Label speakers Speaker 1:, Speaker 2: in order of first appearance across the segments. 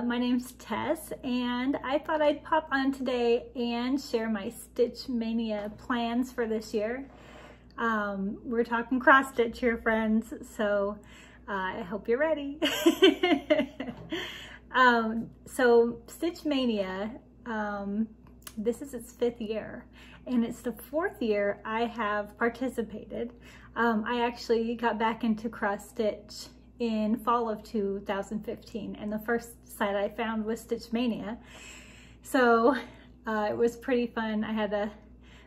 Speaker 1: my name's Tess, and I thought I'd pop on today and share my Stitch Mania plans for this year. We're talking cross stitch here, friends, so I hope you're ready. So Stitch Mania, this is its 5th year, and it's the 4th year I have participated. I actually got back into cross stitch in fall of 2015, and the first site I found was Stitch Maynia. So it was pretty fun. I had to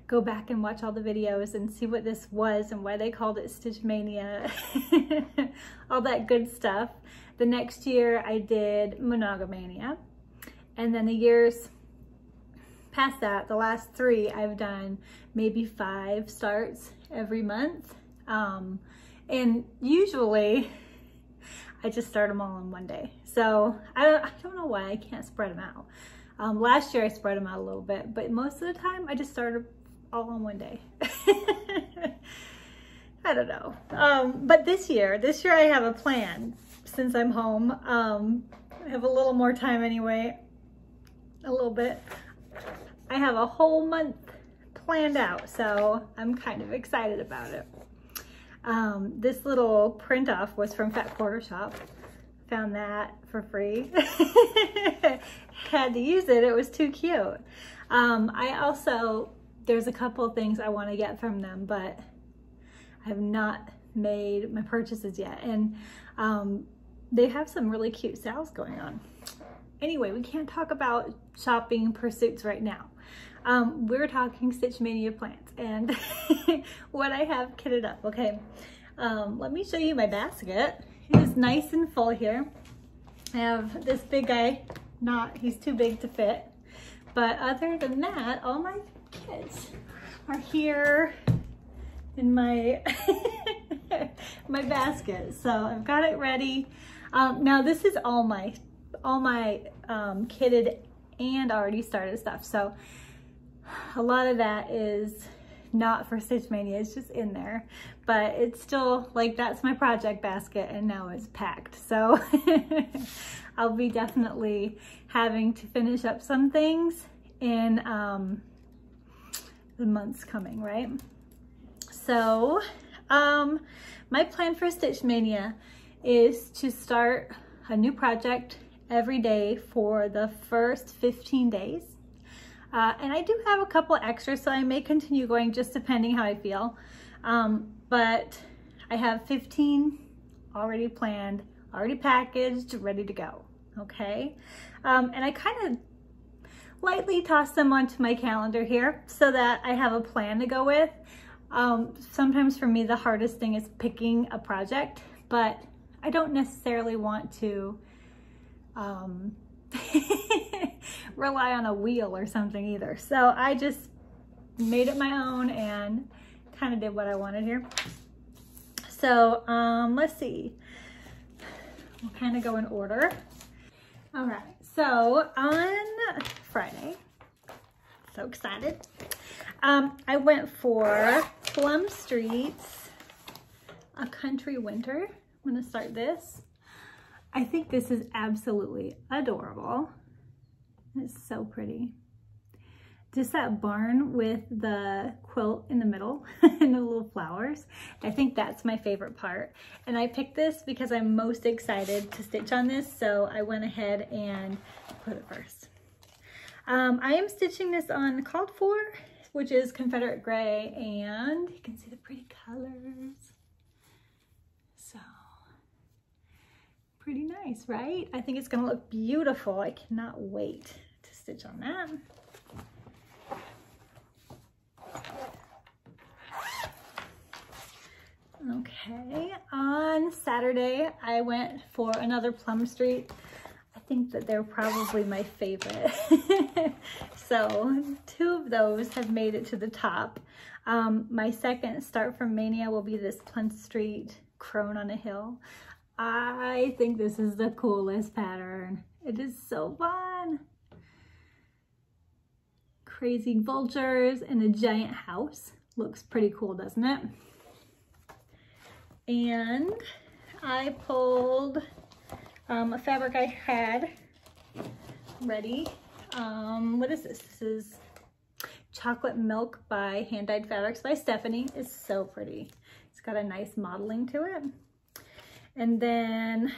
Speaker 1: go back and watch all the videos and see what this was and why they called it Stitch Mania, all that good stuff. The next year I did Monogamania, and then the years past that, the last 3, I've done maybe 5 starts every month. And usually I just start them all in one day. So I don't know why I can't spread them out. Last year I spread them out a little bit, but most of the time I just started all on one day. I don't know. But this year I have a plan since I'm home. I have a little more time anyway, a little bit. I have a whole month planned out, so I'm kind of excited about it. This little print off was from Fat Quarter Shop. Found that for free. Had to use it, it was too cute. There's a couple of things I want to get from them, but I have not made my purchases yet. And they have some really cute sales going on. Anyway, we can't talk about shopping pursuits right now. We're talking Stitch Mania plans and what I have kitted up, okay? Let me show you my basket. It is nice and full here. I have this big guy, he's too big to fit. But other than that, all my kits are here in my, my basket. So I've got it ready. Now this is all my kitted and already started stuff. So a lot of that is not for Stitch Mania, it's just in there, but it's still like, that's my project basket and now it's packed. So I'll be definitely having to finish up some things in the months coming, right? So my plan for Stitch Mania is to start a new project every day for the first 15 days. And I do have a couple extras, so I may continue going just depending how I feel. But I have 15 already planned, already packaged, ready to go, okay? And I kind of lightly toss them onto my calendar here so that I have a plan to go with. Sometimes for me, the hardest thing is picking a project, but I don't necessarily want to rely on a wheel or something either. So I just made it my own and kind of did what I wanted here. So let's see, we'll kind of go in order. All right, so on Friday, so excited, I went for Plum Street's A Country Winter. I'm gonna start this. I think this is absolutely adorable. It's so pretty. Just that barn with the quilt in the middle and the little flowers. I think that's my favorite part. And I picked this because I'm most excited to stitch on this, so I went ahead and put it first. I am stitching this on Called For, which is Confederate Gray, and you can see the pretty colors. So pretty nice, right? I think it's gonna look beautiful. I cannot wait to stitch on that. Okay, on Saturday, I went for another Plum Street. I think that they're probably my favorite. So 2 of those have made it to the top. My second start from Mania will be this Plum Street Crone on a Hill. I think this is the coolest pattern. It is so fun. Crazy vultures in a giant house. Looks pretty cool, doesn't it? And I pulled a fabric I had ready. What is this? This is Chocolate Milk by Hand Dyed Fabrics by Stephanie. It's so pretty. It's got a nice modeling to it. And then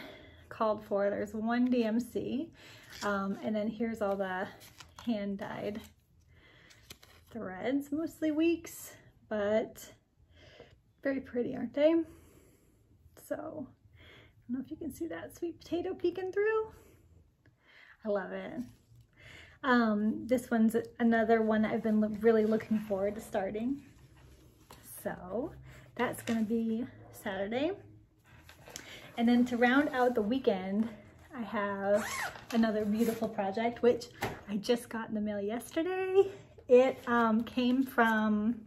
Speaker 1: called for, there's one DMC. And then here's all the hand dyed threads, mostly weeks, but very pretty, aren't they? So, I don't know if you can see that sweet potato peeking through. I love it. This one's another one I've been really looking forward to starting. So, that's gonna be Saturday. And then to round out the weekend, I have another beautiful project, which I just got in the mail yesterday. It came from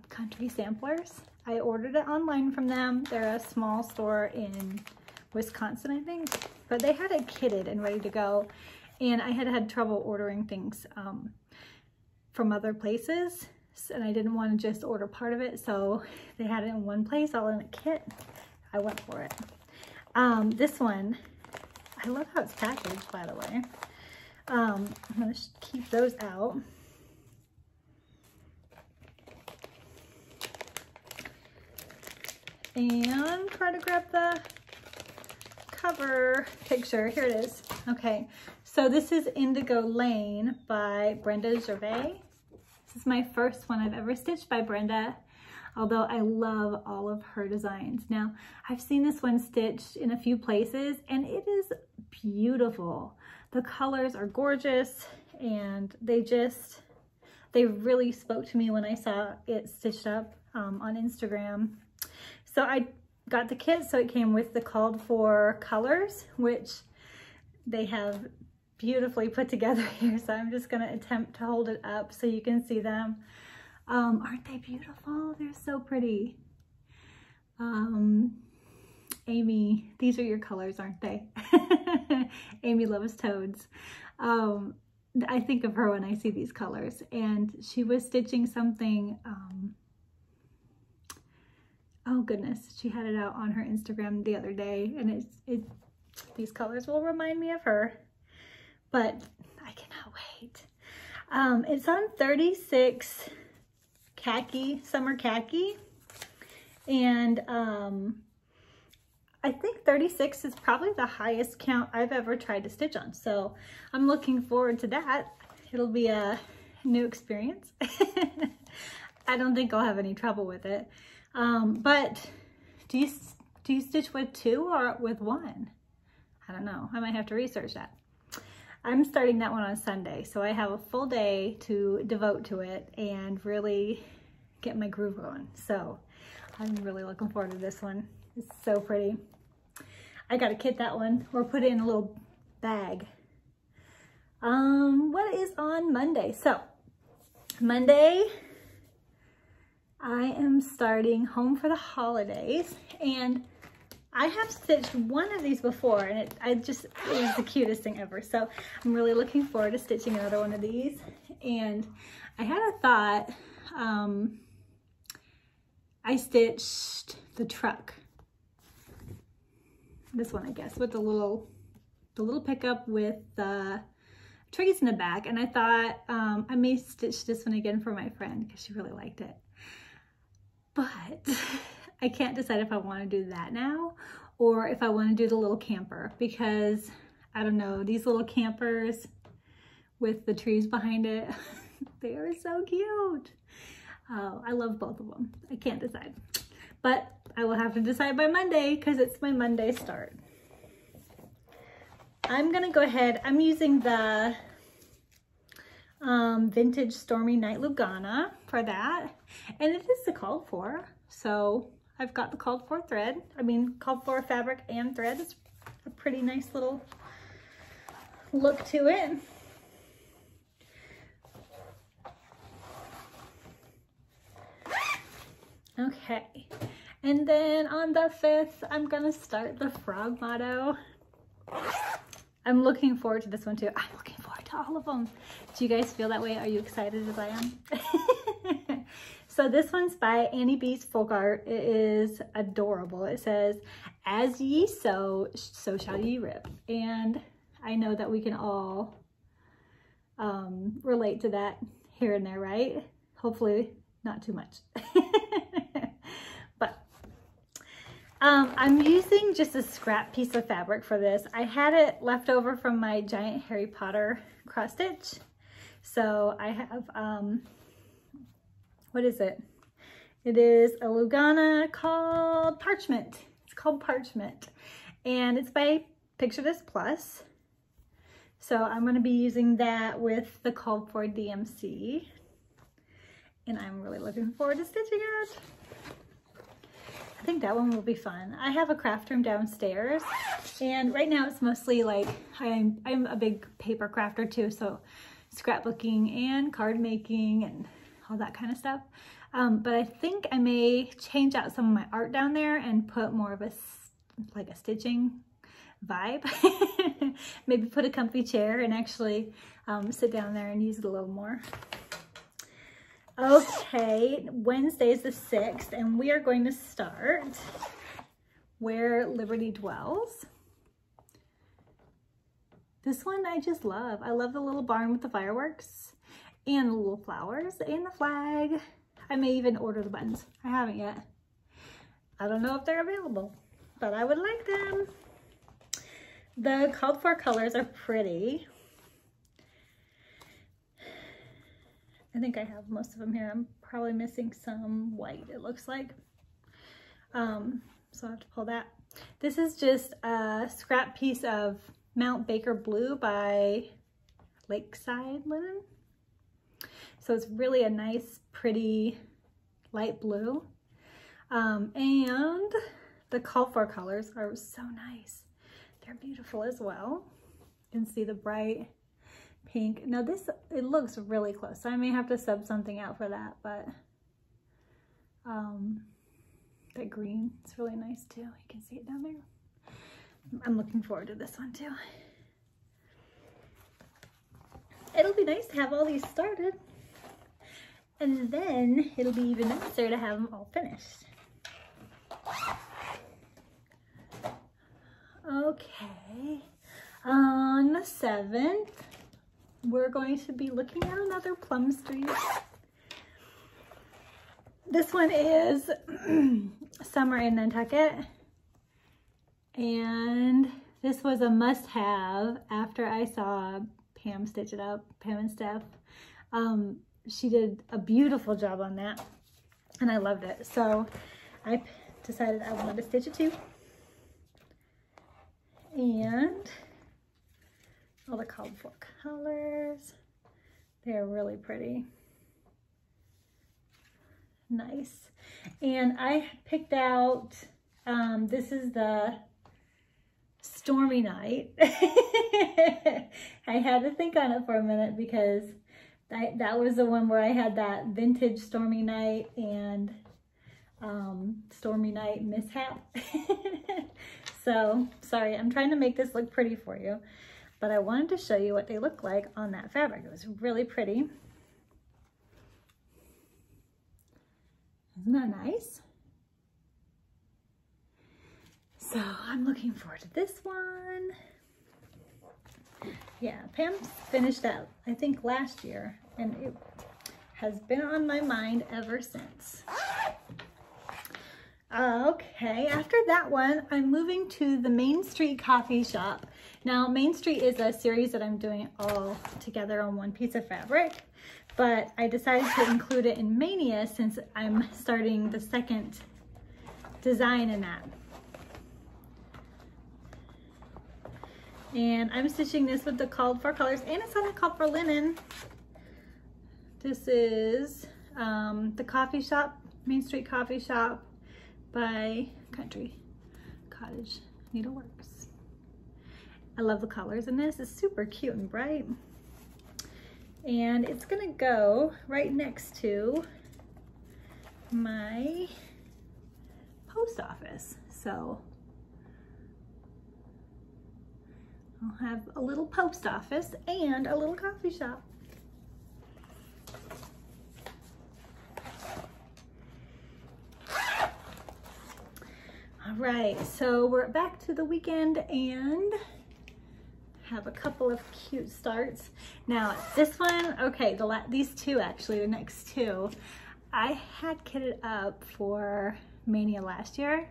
Speaker 1: Country Samplers. I ordered it online from them. They're a small store in Wisconsin, I think, but they had it kitted and ready to go. And I had trouble ordering things from other places, and I didn't want to just order part of it, so they had it in one place, all in a kit. I went for it. This one, I love how it's packaged, by the way. I'm gonna keep those out. And try to grab the cover picture. Here it is. Okay, so this is Indigo Lane by Brenda Gervais. This is my first one I've ever stitched by Brenda, although I love all of her designs. Now, I've seen this one stitched in a few places, and it is beautiful. The colors are gorgeous, and they really spoke to me when I saw it stitched up on Instagram. So I got the kit, so it came with the called for colors, which they have beautifully put together here. So I'm just gonna attempt to hold it up so you can see them. Aren't they beautiful? They're so pretty. Amy, these are your colors, aren't they? Amy loves toads. I think of her when I see these colors, and she was stitching something, oh goodness, she had it out on her Instagram the other day, and these colors will remind me of her, but I cannot wait. It's on 36 khaki, summer khaki, and I think 36 is probably the highest count I've ever tried to stitch on, so I'm looking forward to that. It'll be a new experience. I don't think I'll have any trouble with it. But do you stitch with 2 or with 1? I don't know. I might have to research that. I'm starting that one on Sunday, so I have a full day to devote to it and really get my groove going. So I'm really looking forward to this one. It's so pretty. I gotta kit that one or put it in a little bag. What is on Monday? So Monday, I am starting Home for the Holidays, and I have stitched one of these before, and it was the cutest thing ever. So I'm really looking forward to stitching another one of these. And I had a thought, I stitched the truck. This one, I guess, with the little pickup with the trees in the back. And I thought I may stitch this one again for my friend because she really liked it. But I can't decide if I want to do that now or if I want to do the little camper, because I don't know, these little campers with the trees behind it, they are so cute. I love both of them. I can't decide, but I will have to decide by Monday because it's my Monday start. I'm gonna go ahead, I'm using the vintage Stormy Night Lugana for that, and it is the called for, so I've got the called for thread, called for fabric and thread. It's a pretty nice little look to it. Okay, and then on the 5th, I'm gonna start the frog motto. I'm looking forward to this one too. I'm looking forward to all of them. Do you guys feel that way? Are you excited as I am? So this one's by Annie B's Folk Art. It is adorable. It says, as ye sow, so shall ye reap. And I know that we can all relate to that here and there, right? Hopefully not too much. But I'm using just a scrap piece of fabric for this. I had it left over from my giant Harry Potter cross stitch. So I have, what is it? It is a Lugana called Parchment. It's called Parchment. And it's by Picture This Plus. So I'm going to be using that with the called for DMC. And I'm really looking forward to stitching it. I think that one will be fun. I have a craft room downstairs, and right now it's mostly like, I'm a big paper crafter too, so scrapbooking and card making and all that kind of stuff. But I think I may change out some of my art down there and put more of a stitching vibe. Maybe put a comfy chair and actually sit down there and use it a little more. Okay, Wednesday is the 6th, and we are going to start Where Liberty Dwells. This one I just love. I love the little barn with the fireworks and the little flowers and the flag. I may even order the buttons. I haven't yet. I don't know if they're available, but I would like them. The called for colors are pretty. I think I have most of them here. I'm probably missing some white, it looks like. So I have to pull that. This is just a scrap piece of Mount Baker Blue by Lakeside Linen. So it's really a nice, pretty light blue. And the call for colors are so nice. They're beautiful as well. You can see the bright pink. Now this, it looks really close, so I may have to sub something out for that, but that green is really nice too. You can see it down there. I'm looking forward to this one too. It'll be nice to have all these started, and then it'll be even nicer to have them all finished. Okay, on the 7th, we're going to be looking at another Plum Street. This one is Summer in Nantucket, and this was a must-have after I saw Pam stitch it up, Pam and Steph. She did a beautiful job on that, and I loved it. So I decided I wanted to stitch it too. And all the called for colors. They're really pretty. Nice. And I picked out, this is the Stormy Night. I had to think on it for a minute because that was the one where I had that vintage Stormy Night and Stormy Night mishap. So, sorry, I'm trying to make this look pretty for you. But I wanted to show you what they look like on that fabric. It was really pretty. Isn't that nice? So I'm looking forward to this one. Yeah, Pam finished that, I think, last year, and it has been on my mind ever since. Okay, after that one, I'm moving to the Main Street Coffee Shop. Now, Main Street is a series that I'm doing all together on one piece of fabric, but I decided to include it in Maynia since I'm starting the second design in that. And I'm stitching this with the called for colors, and it's on the called for linen. This is the coffee shop, Main Street Coffee Shop by Country Cottage Needleworks. I love the colors in this. It's super cute and bright. And it's gonna go right next to my post office. So I'll have a little post office and a little coffee shop. All right, so we're back to the weekend and have a couple of cute starts. Now this one, okay, these two actually, the next two, I had kitted up for Mania last year,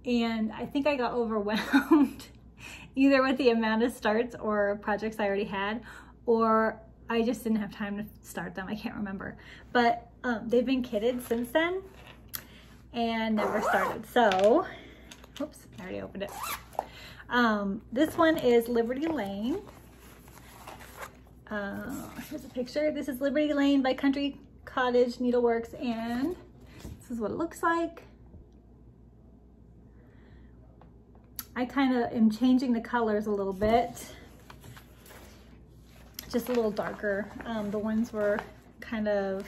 Speaker 1: and I think I got overwhelmed either with the amount of starts or projects I already had, or I just didn't have time to start them. I can't remember, but they've been kitted since then and never started. So, oops, I already opened it. This one is Liberty Lane. Here's a picture. This is Liberty Lane by Country Cottage Needleworks, and this is what it looks like. I kind of am changing the colors a little bit, just a little darker. The ones were kind of,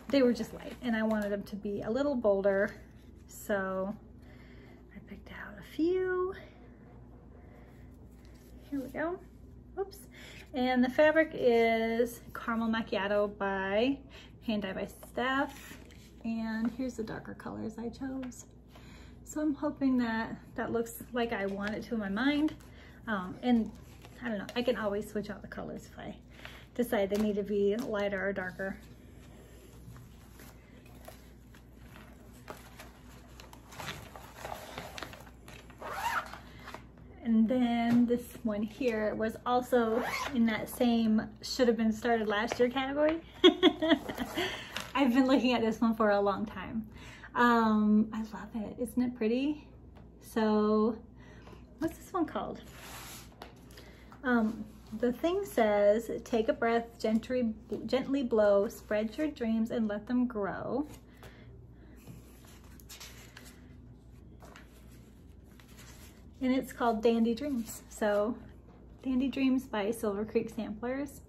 Speaker 1: they were just light, and I wanted them to be a little bolder, so I picked out a few. Here we go. Oops. And the fabric is Caramel Macchiato by Hand Dye by Steph, and here's the darker colors I chose. So I'm hoping that that looks like I want it to in my mind. And I don't know, I can always switch out the colors if I decide they need to be lighter or darker. And then this one here was also in that same should have been started last year category. I've been looking at this one for a long time. I love it. Isn't it pretty? So what's this one called? The thing says, take a breath, gently blow, spread your dreams and let them grow. And it's called Dandy Dreams. So Dandy Dreams by Silver Creek Samplers.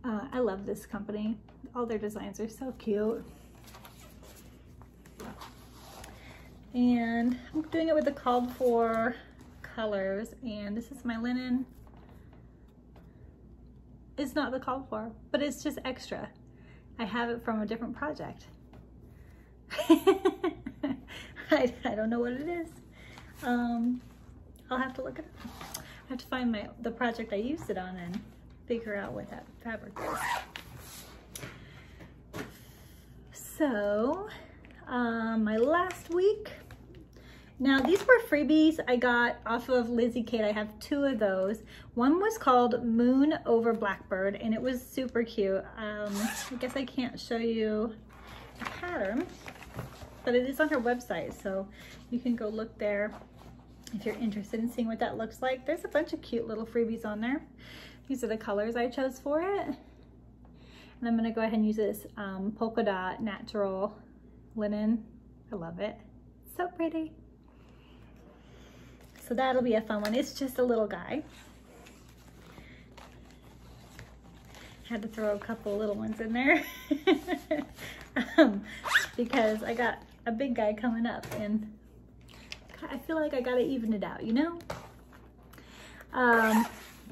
Speaker 1: I love this company. All their designs are so cute. And I'm doing it with the called for colors, and this is my linen. It's not the called for, but it's just extra. I have it from a different project. I don't know what it is. I'll have to look it up. I have to find the project I used it on and figure out what that fabric is. So, my last week. Now these were freebies I got off of Lizzie Kate. I have two of those. One was called Moon Over Blackbird, and it was super cute. I guess I can't show you the pattern, but it is on her website, so you can go look there if you're interested in seeing what that looks like. There's a bunch of cute little freebies on there. These are the colors I chose for it. And I'm gonna go ahead and use this polka dot natural linen. I love it. It's so pretty. So that'll be a fun one. It's just a little guy. Had to throw a couple little ones in there because I got a big guy coming up, and I feel like I gotta even it out, you know?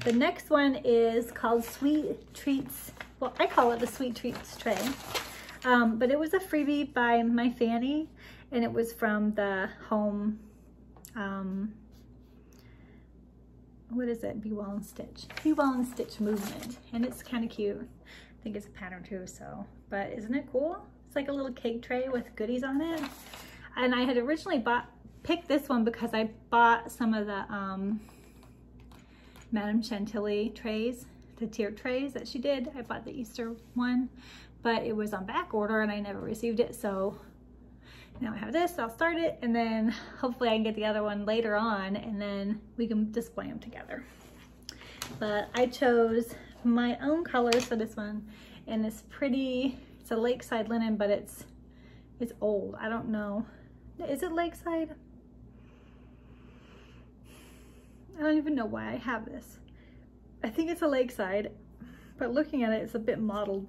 Speaker 1: The next one is called Sweet Treats. Well, I call it the Sweet Treats tray. But it was a freebie by my Fanny, and it was from the home, what is it? Be Well and Stitch. Be Well and Stitch movement. And it's kind of cute. I think it's a pattern too, so. But isn't it cool? It's like a little cake tray with goodies on it. And I had originally picked this one because I bought some of the Madame Chantilly trays, the tier trays that she did. I bought the Easter one, but it was on back order and I never received it. So now I have this, I'll start it, and then hopefully I can get the other one later on, and then we can display them together. But I chose my own colors for this one, and it's pretty, it's a lakeside linen, but it's old. I don't know. Is it lakeside? I don't even know why I have this. I think it's a lakeside, but looking at it, it's a bit mottled.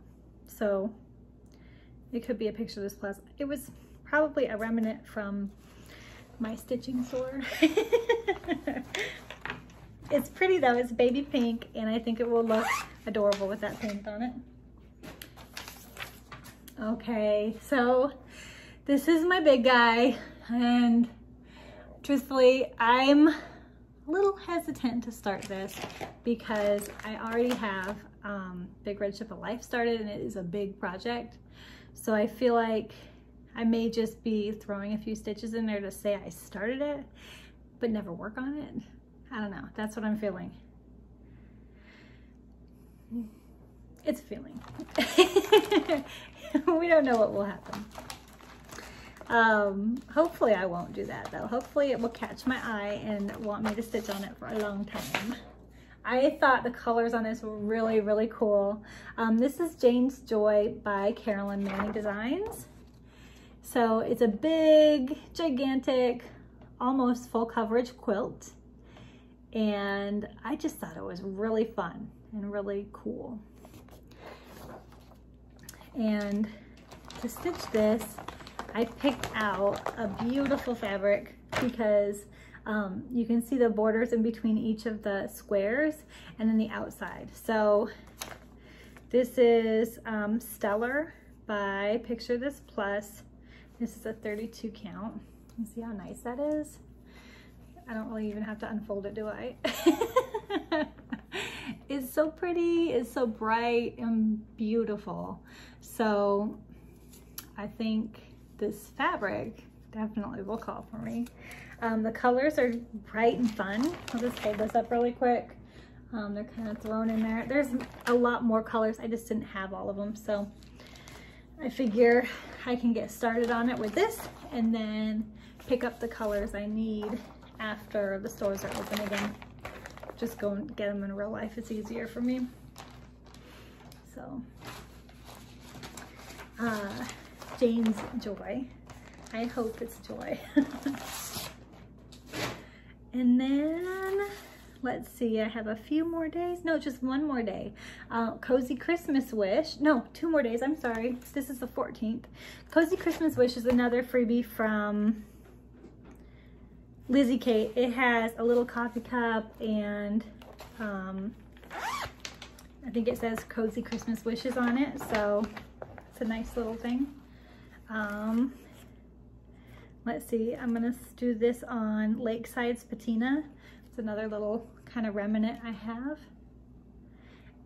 Speaker 1: So it could be a picture of this plus. It was probably a remnant from my stitching store. It's pretty though, it's baby pink, and I think it will look adorable with that paint on it. Okay, so this is my big guy, and truthfully, I'm a little hesitant to start this because I already have Big Red Ship of Life started, and it is a big project. So I feel like I may just be throwing a few stitches in there to say I started it, but never work on it. I don't know, that's what I'm feeling. It's a feeling. We don't know what will happen. Hopefully I won't do that though. Hopefully it will catch my eye and want me to stitch on it for a long time. I thought the colors on this were really, really cool. This is Jane's Joy by Carolyn Manning Designs. So it's a big, gigantic, almost full coverage quilt. And I just thought it was really fun and really cool. And to stitch this, I picked out a beautiful fabric because you can see the borders in between each of the squares and then the outside. So this is Stellar by Picture This Plus. This is a 32 count. You see how nice that is? I don't really even have to unfold it, do I? It's so pretty, it's so bright and beautiful. So I think this fabric definitely will call for me. The colors are bright and fun. I'll just hold this up really quick. They're kind of thrown in there. There's a lot more colors. I just didn't have all of them. So I figure I can get started on it with this and then pick up the colors I need after the stores are open again. Just go and get them in real life. It's easier for me. So, Jane's Joy. I hope it's joy. And then, let's see, I have a few more days. No, just one more day. Cozy Christmas Wish. No, 2 more days, I'm sorry. This is the 14th. Cozy Christmas Wish is another freebie from Lizzie Kate. It has a little coffee cup and I think it says Cozy Christmas Wishes on it, so it's a nice little thing. Let's see, I'm gonna do this on Lakeside's Patina. It's another little kind of remnant I have.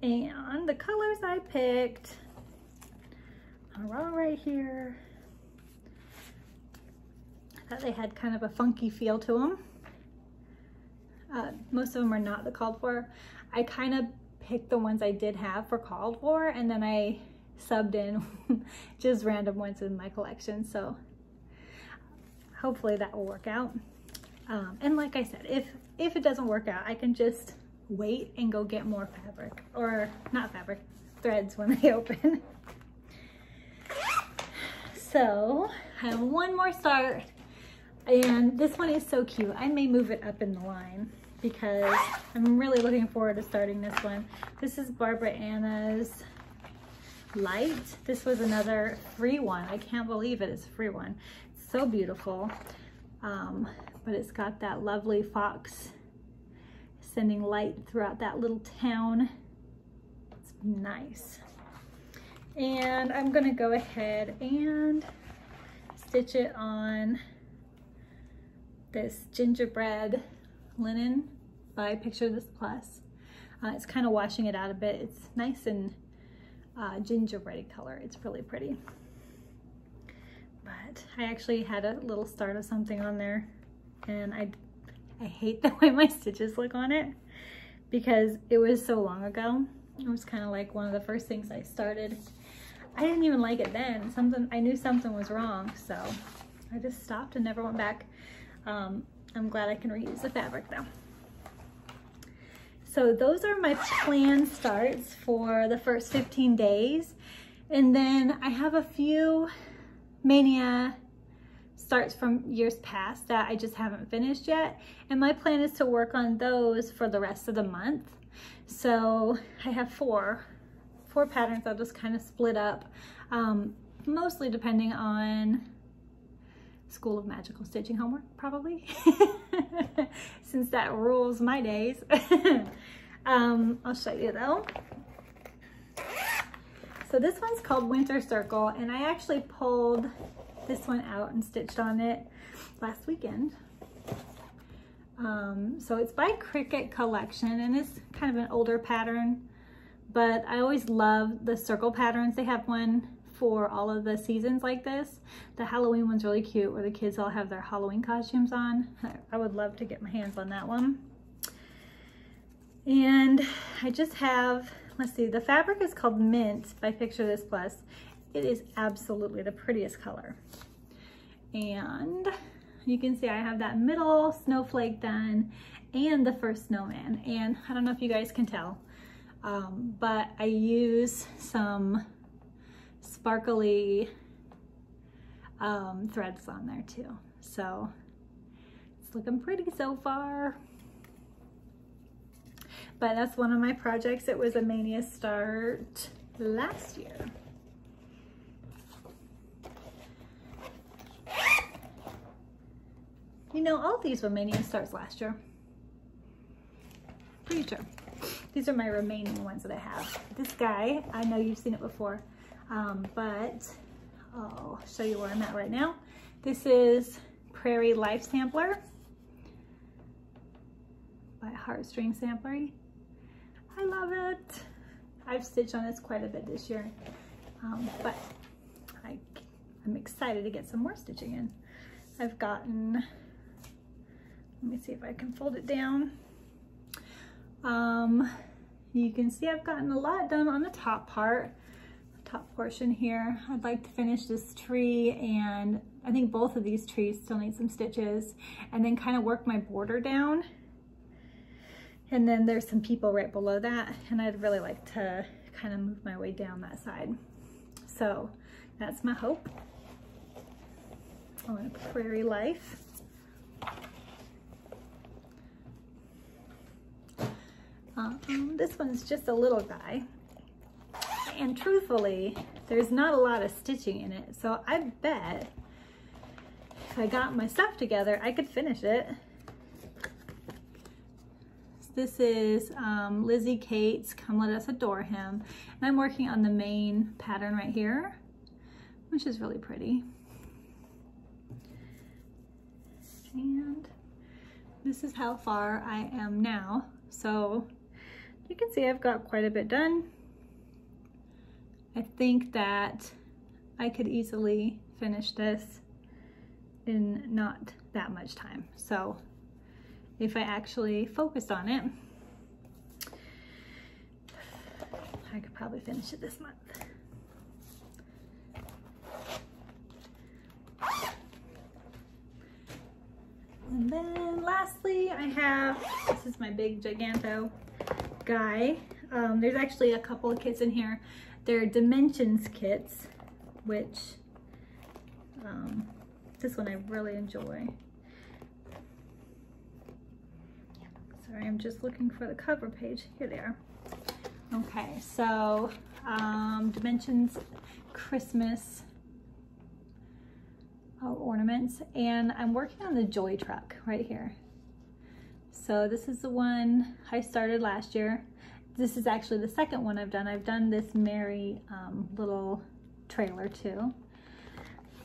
Speaker 1: And the colors I picked are all right here. I thought they had kind of a funky feel to them. Most of them are not the called for. I kind of picked the ones I did have for called for, and then I subbed in just random ones in my collection. So hopefully that will work out. And like I said, if it doesn't work out, I can just wait and go get more fabric, or not fabric, threads when they open. So I have one more start, and this one is so cute. I may move it up in the line because I'm really looking forward to starting this one. This is Barbara Anna's Light. This was another free one. I can't believe it. It's a free one. It's so beautiful. But it's got that lovely fox sending light throughout that little town. It's nice. And I'm gonna go ahead and stitch it on this gingerbread linen by Picture This Plus. It's kind of washing it out a bit. It's nice and gingerbread color. It's really pretty. But I actually had a little start of something on there, and I hate the way my stitches look on it because it was so long ago. It was kind of like one of the first things I started. I didn't even like it then. I knew something was wrong, so I just stopped and never went back. I'm glad I can reuse the fabric though. So those are my planned starts for the first 15 days. And then I have a few Mania starts from years past that I just haven't finished yet. And my plan is to work on those for the rest of the month. So I have four patterns I'll just kind of split up, mostly depending on School of Magical Stitching homework, probably, since that rules my days. I'll show you though. So this one's called Winter Circle, and I actually pulled this one out and stitched on it last weekend. So it's by Cricut Collection, and it's kind of an older pattern, but I always love the circle patterns. They have one for all of the seasons like this. The Halloween one's really cute, where the kids all have their Halloween costumes on. I would love to get my hands on that one. And I just have, let's see, the fabric is called Mint by Picture This Plus. It is absolutely the prettiest color. And you can see I have that middle snowflake done and the first snowman. And I don't know if you guys can tell, but I use some sparkly threads on there too. So it's looking pretty so far. But that's one of my projects. It was a Maynia start last year. You know, all these were Maynia starts last year. Pretty sure. These are my remaining ones that I have. This guy, I know you've seen it before, but I'll show you where I'm at right now. This is Prairie Life Sampler by Heartstring Samplery. I love it. I've stitched on this quite a bit this year, but I'm excited to get some more stitching in. I've gotten, let me see if I can fold it down. You can see I've gotten a lot done on the top part, top portion here. I'd like to finish this tree, and I think both of these trees still need some stitches, and then kind of work my border down. And then there's some people right below that, and I'd really like to kind of move my way down that side. So that's my hope. I want a Prairie Life. This one's just a little guy, and truthfully, there's not a lot of stitching in it, so I bet if I got my stuff together, I could finish it. This is Lizzie Kate's Come Let Us Adore Him, and I'm working on the main pattern right here, which is really pretty. And this is how far I am now. So you can see I've got quite a bit done. I think that I could easily finish this in not that much time. So if I actually focused on it, I could probably finish it this month. And then lastly, I have, this is my big Giganto guy. There's actually a couple of kits in here. They're Dimensions kits, which this one I really enjoy. Sorry, I'm just looking for the cover page. Here they are. Okay, so Dimensions Christmas ornaments, and I'm working on the Joy Truck right here. So this is the one I started last year. This is actually the second one I've done. I've done this Mary little trailer too,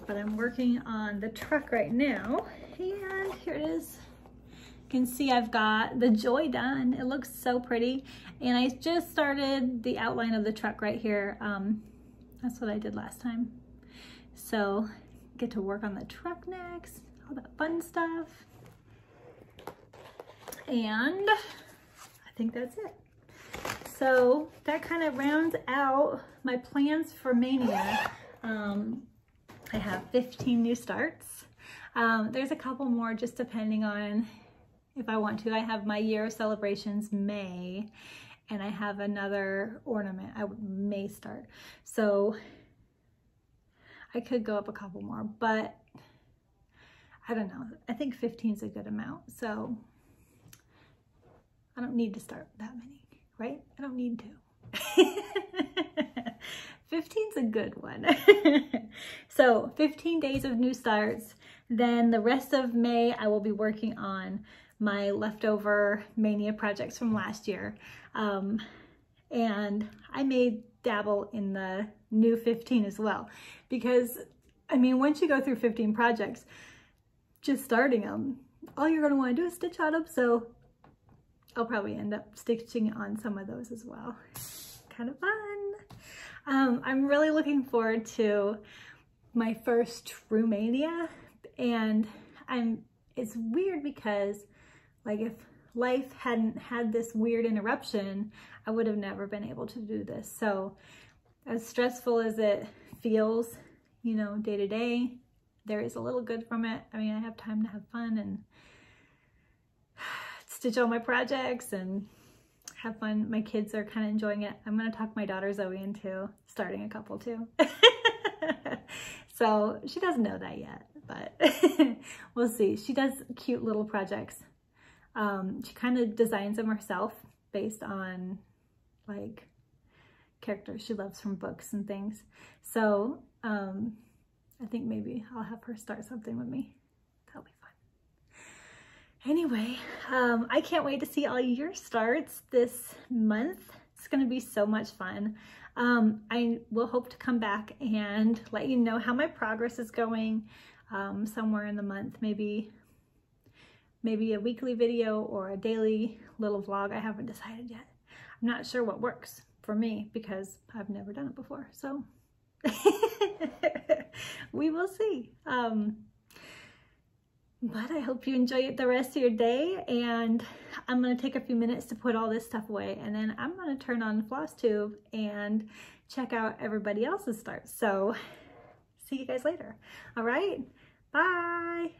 Speaker 1: but I'm working on the truck right now, and here it is. You can see I've got the Joy done. It looks so pretty, and I just started the outline of the truck right here. That's what I did last time. So get to work on the truck next, all that fun stuff. And I think that's it. So that kind of rounds out my plans for Maynia. I have 15 new starts. There's a couple more just depending on if I want to. I have my year of celebrations May, and I have another ornament I may start. So I could go up a couple more, but I don't know. I think 15 is a good amount. So I don't need to start that many, right? I don't need to. 15's a good one. So 15 days of new starts. Then the rest of May, I will be working on my leftover Maynia projects from last year. And I may dabble in the new 15 as well, because I mean, once you go through 15 projects, just starting them all you're gonna wanna do is stitch on them, so I'll probably end up stitching on some of those as well. Kind of fun. I'm really looking forward to my first True Mania, and it's weird because like if life hadn't had this weird interruption, I would have never been able to do this. So as stressful as it feels, you know, day to day, there is a little good from it. I mean, I have time to have fun and stitch all my projects and have fun. My kids are kind of enjoying it. I'm going to talk my daughter Zoe into starting a couple too. So she doesn't know that yet, but we'll see. She does cute little projects. She kind of designs them herself based on like characters she loves from books and things. So I think maybe I'll have her start something with me. That'll be fun. Anyway, I can't wait to see all your starts this month. It's going to be so much fun. I will hope to come back and let you know how my progress is going somewhere in the month, maybe a weekly video or a daily little vlog. I haven't decided yet. I'm not sure what works for me because I've never done it before, so we will see. But I hope you enjoy the rest of your day, and I'm going to take a few minutes to put all this stuff away, and then I'm going to turn on the floss tube and check out everybody else's starts. So see you guys later. All right, bye.